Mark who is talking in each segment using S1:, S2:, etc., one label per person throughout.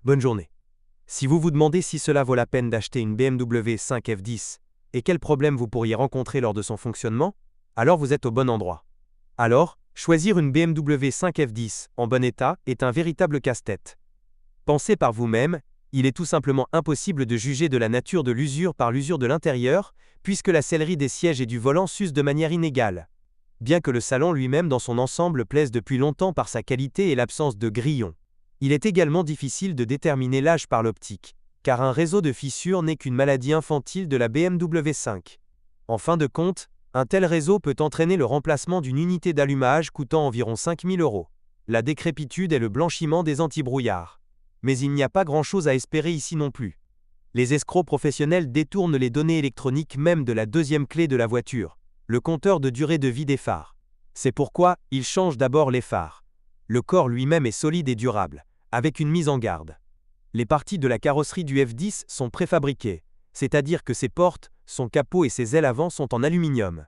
S1: Bonne journée. Si vous vous demandez si cela vaut la peine d'acheter une BMW 5 F10 et quels problèmes vous pourriez rencontrer lors de son fonctionnement, alors vous êtes au bon endroit. Alors, choisir une BMW 5 F10 en bon état est un véritable casse-tête. Pensez par vous-même, il est tout simplement impossible de juger de la nature de l'usure par l'usure de l'intérieur, puisque la sellerie des sièges et du volant s'use de manière inégale. Bien que le salon lui-même dans son ensemble plaise depuis longtemps par sa qualité et l'absence de grillons. Il est également difficile de déterminer l'âge par l'optique, car un réseau de fissures n'est qu'une maladie infantile de la BMW 5. En fin de compte, un tel réseau peut entraîner le remplacement d'une unité d'allumage coûtant environ 5 000 €, la décrépitude et le blanchiment des antibrouillards. Mais il n'y a pas grand-chose à espérer ici non plus. Les escrocs professionnels détournent les données électroniques même de la deuxième clé de la voiture, le compteur de durée de vie des phares. C'est pourquoi ils changent d'abord les phares. Le corps lui-même est solide et durable, avec une mise en garde. Les parties de la carrosserie du F10 sont préfabriquées, c'est-à-dire que ses portes, son capot et ses ailes avant sont en aluminium.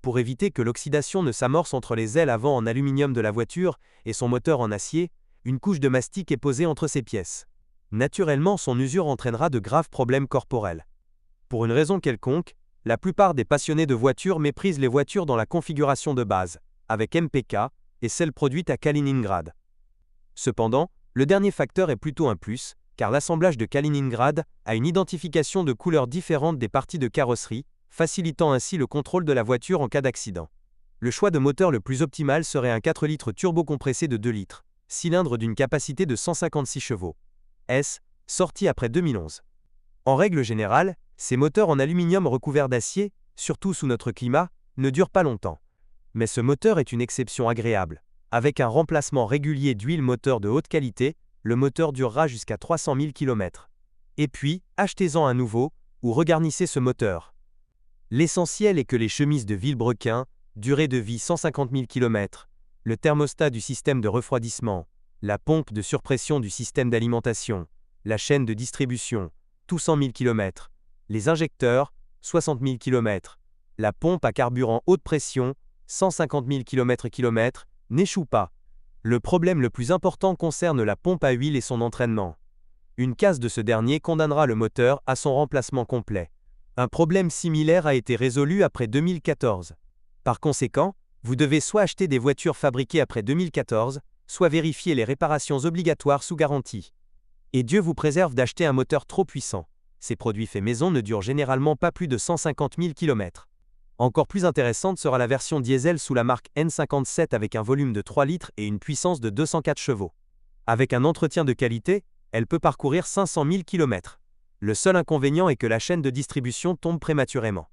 S1: Pour éviter que l'oxydation ne s'amorce entre les ailes avant en aluminium de la voiture et son moteur en acier, une couche de mastic est posée entre ces pièces. Naturellement, son usure entraînera de graves problèmes corporels. Pour une raison quelconque, la plupart des passionnés de voitures méprisent les voitures dans la configuration de base, avec MPK, et celle produite à Kaliningrad. Cependant, le dernier facteur est plutôt un plus, car l'assemblage de Kaliningrad a une identification de couleurs différentes des parties de carrosserie, facilitant ainsi le contrôle de la voiture en cas d'accident. Le choix de moteur le plus optimal serait un 4 litres turbo-compressé de 2 litres, cylindre d'une capacité de 156 chevaux. Sorti après 2011. En règle générale, ces moteurs en aluminium recouverts d'acier, surtout sous notre climat, ne durent pas longtemps. Mais ce moteur est une exception agréable. Avec un remplacement régulier d'huile moteur de haute qualité, le moteur durera jusqu'à 300 000 km. Et puis, achetez-en un nouveau, ou regarnissez ce moteur. L'essentiel est que les chemises de Villebrequin, durée de vie 150 000 km, le thermostat du système de refroidissement, la pompe de surpression du système d'alimentation, la chaîne de distribution, tout 100 000 km, les injecteurs, 60 000 km, la pompe à carburant haute pression, 150 000 km/km, n'échoue pas. Le problème le plus important concerne la pompe à huile et son entraînement. Une casse de ce dernier condamnera le moteur à son remplacement complet. Un problème similaire a été résolu après 2014. Par conséquent, vous devez soit acheter des voitures fabriquées après 2014, soit vérifier les réparations obligatoires sous garantie. Et Dieu vous préserve d'acheter un moteur trop puissant. Ces produits faits maison ne durent généralement pas plus de 150 000 km. Encore plus intéressante sera la version diesel sous la marque N57 avec un volume de 3 litres et une puissance de 204 chevaux. Avec un entretien de qualité, elle peut parcourir 500 000 km. Le seul inconvénient est que la chaîne de distribution tombe prématurément.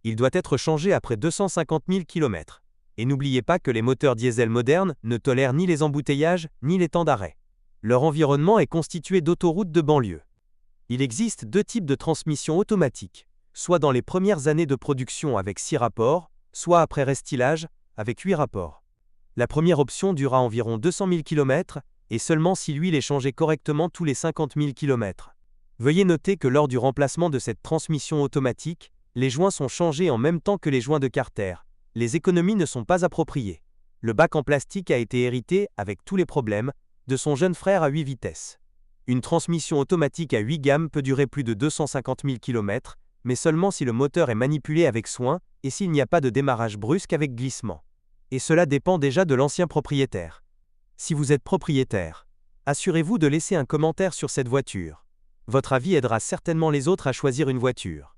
S1: Il doit être changé après 250 000 km. Et n'oubliez pas que les moteurs diesel modernes ne tolèrent ni les embouteillages ni les temps d'arrêt. Leur environnement est constitué d'autoroutes de banlieue. Il existe deux types de transmission automatique, soit dans les premières années de production avec 6 rapports, soit après restylage, avec 8 rapports. La première option durera environ 200 000 km, et seulement si l'huile est changée correctement tous les 50 000 km. Veuillez noter que lors du remplacement de cette transmission automatique, les joints sont changés en même temps que les joints de carter. Les économies ne sont pas appropriées. Le bac en plastique a été hérité, avec tous les problèmes, de son jeune frère à 8 vitesses. Une transmission automatique à 8 gammes peut durer plus de 250 000 km, mais seulement si le moteur est manipulé avec soin et s'il n'y a pas de démarrage brusque avec glissement. Et cela dépend déjà de l'ancien propriétaire. Si vous êtes propriétaire, assurez-vous de laisser un commentaire sur cette voiture. Votre avis aidera certainement les autres à choisir une voiture.